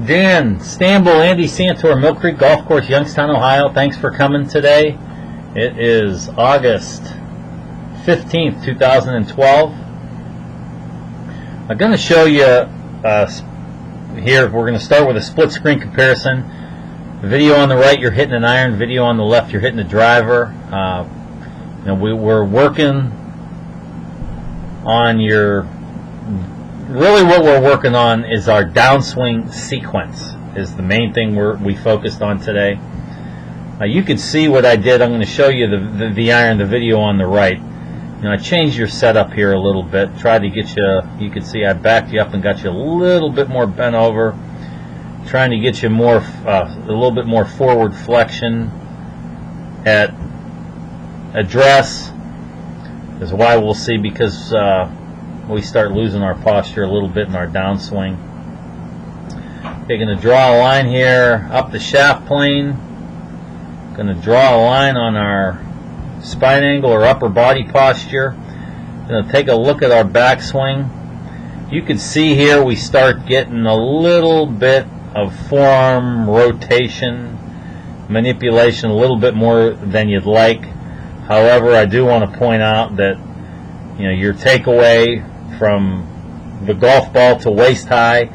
Dan, Stanbul, Andy Santor, Mill Creek Golf Course, Youngstown, Ohio. Thanks for coming today. It is August 15th, 2012. I'm going to show you here, we're going to start with a split screen comparison. Video on the right, you're hitting an iron. Video on the left, you're hitting a driver. We're working on really what we're working on is our downswing sequence is the main thing we focused on today. You can see what I did. I'm going to show you the iron, the video on the right. I changed your setup here a little bit, tried to get you can see I backed you up and got you a little bit more bent over, trying to get you more a little bit more forward flexion at address is why we'll see, because we start losing our posture a little bit in our downswing. Okay, going to draw a line here up the shaft plane. Going to draw a line on our spine angle or upper body posture. Going to take a look at our backswing. You can see here we start getting a little bit of forearm rotation, manipulation, a little bit more than you'd like. However, I do want to point out that your takeaway from the golf ball to waist high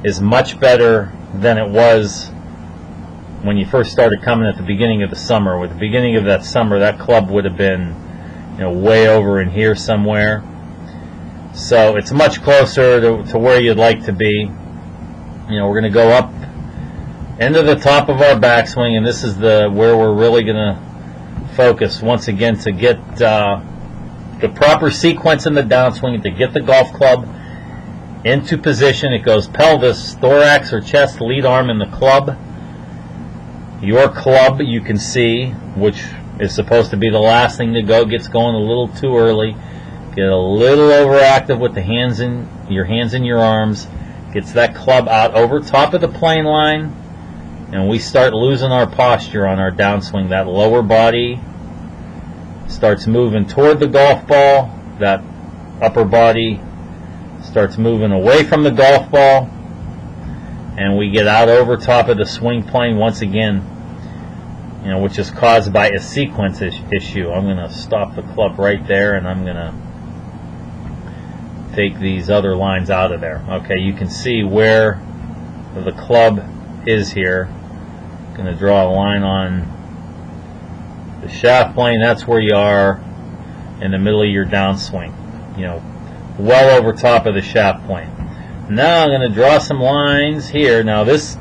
is much better than it was when you first started coming at the beginning of the summer. At the beginning of that summer, that club would have been way over in here somewhere. So it's much closer to where you'd like to be. We're going to go up into the top of our backswing, and this is where we're really going to focus once again to get the proper sequence in the downswing, to get the golf club into position. It goes pelvis, thorax or chest, lead arm in the club. Your club, you can see, which is supposed to be the last thing to go, gets going a little too early. Get a little overactive with the hands in your arms. Gets that club out over top of the plane line, and we start losing our posture on our downswing. That lower body starts moving toward the golf ball. That upper body starts moving away from the golf ball, and we get out over top of the swing plane once again, which is caused by a sequence issue. I'm going to stop the club right there, and I'm going to take these other lines out of there. Okay, you can see where the club is here. Going to draw a line on the shaft plane. That's where you are in the middle of your downswing, well over top of the shaft plane. Now I'm going to draw some lines here. Now this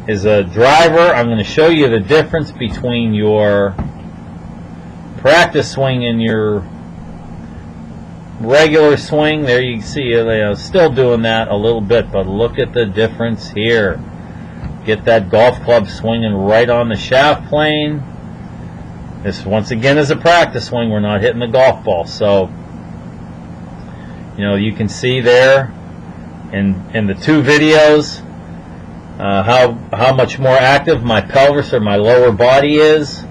is a driver. I'm going to show you the difference between your practice swing and your regular swing. There you can see still doing that a little bit, but look at the difference here. Get that golf club swinging right on the shaft plane. This once again is a practice swing. We're not hitting the golf ball. So you can see there in the two videos how much more active my pelvis or my lower body is.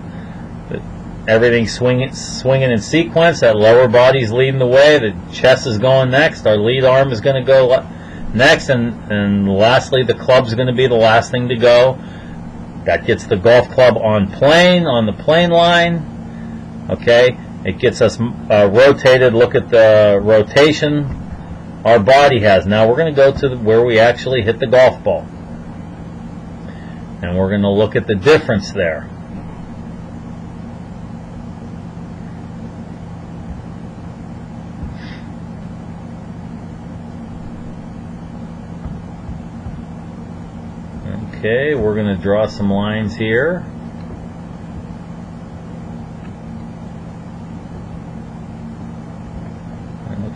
Everything's swinging in sequence. That lower body's leading the way. The chest is going next. Our lead arm is going to go next, and lastly, the club's going to be the last thing to go. That gets the golf club on the plane line. Okay, it gets us rotated. Look at the rotation our body has. Now we're going to go to where we actually hit the golf ball, and we're going to look at the difference there. Okay, we're going to draw some lines here.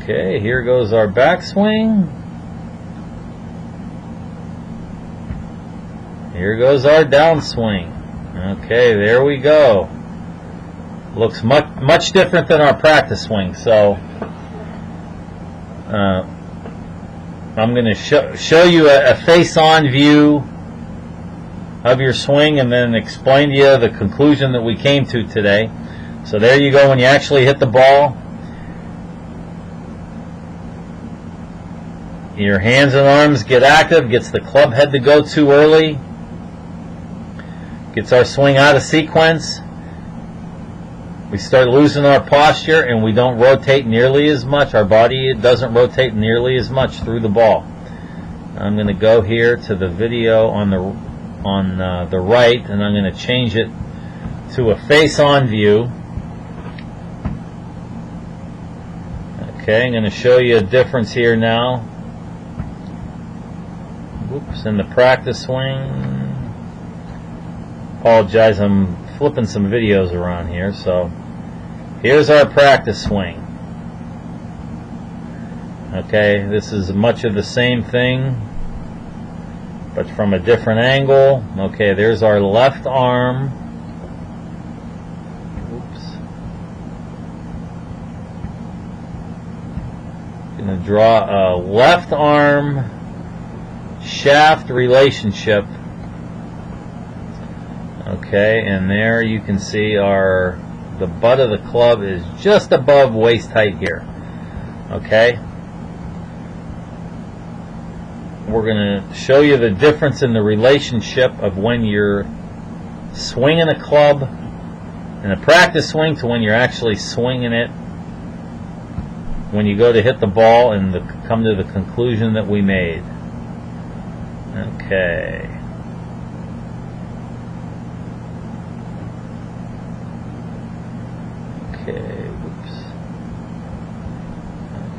Okay, here goes our backswing. Here goes our downswing. Okay, there we go. Looks much different than our practice swing. So I'm going to show you a face-on view of your swing and then explain to you the conclusion that we came to today. So there you go when you actually hit the ball. Your hands and arms get active, gets the club head to go too early, gets our swing out of sequence. We start losing our posture and we don't rotate nearly as much. Our body doesn't rotate nearly as much through the ball. I'm going to go here to the video on the right, and I'm going to change it to a face-on view. Okay, I'm going to show you a difference here now. Whoops, in the practice swing. Apologize, I'm flipping some videos around here. So here's our practice swing. Okay, this is much of the same thing, but from a different angle. Okay, there's our left arm. Oops. Going to draw a left arm shaft relationship. Okay, and there you can see the butt of the club is just above waist height here. Okay. We're going to show you the difference in the relationship of when you're swinging a club in a practice swing to when you're actually swinging it when you go to hit the ball and come to the conclusion that we made. Okay. Okay, whoops.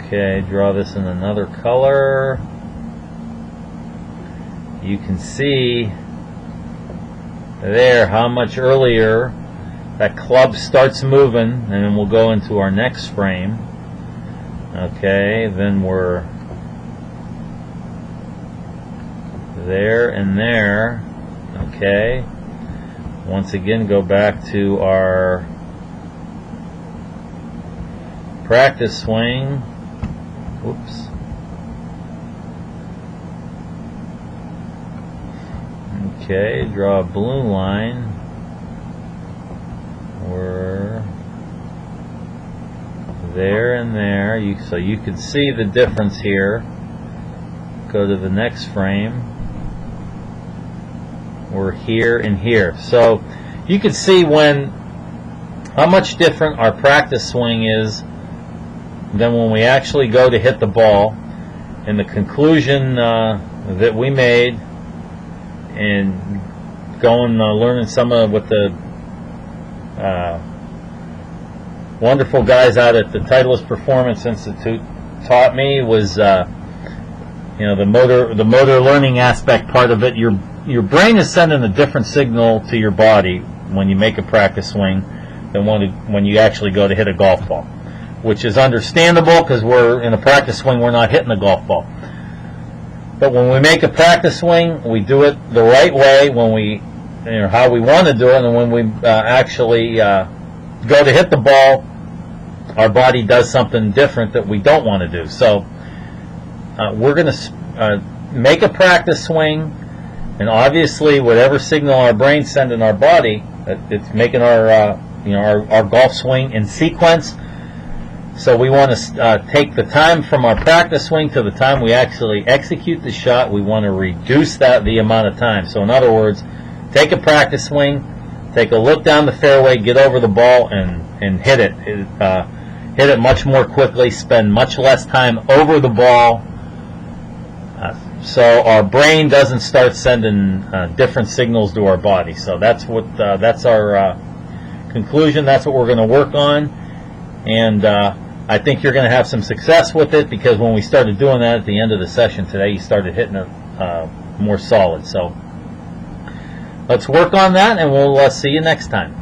Okay, draw this in another color. You can see there how much earlier that club starts moving, and then we'll go into our next frame. Okay, then we're there and there. Okay, once again go back to our practice swing. Whoops. Okay, draw a balloon line. We're there and there. So you can see the difference here. Go to the next frame. We're here and here. So you can see how much different our practice swing is than when we actually go to hit the ball. And the conclusion that we made, and learning some of what the wonderful guys out at the Titleist Performance Institute taught me was, the motor learning aspect part of it. Your brain is sending a different signal to your body when you make a practice swing than when you actually go to hit a golf ball, which is understandable because we're in a practice swing, we're not hitting a golf ball. But when we make a practice swing, we do it the right way, how we want to do it, and when we actually go to hit the ball, our body does something different that we don't want to do. So we're going to make a practice swing, and obviously whatever signal our brain's sending our body, it's making our golf swing in sequence. So we want to take the time from our practice swing to the time we actually execute the shot. We want to reduce the amount of time. So in other words, take a practice swing, take a look down the fairway, get over the ball, and hit it. Hit it much more quickly, spend much less time over the ball, so our brain doesn't start sending different signals to our body. So that's our conclusion. That's what we're going to work on, and I think you're going to have some success with it, because when we started doing that at the end of the session today, you started hitting it more solid. So let's work on that, and we'll see you next time.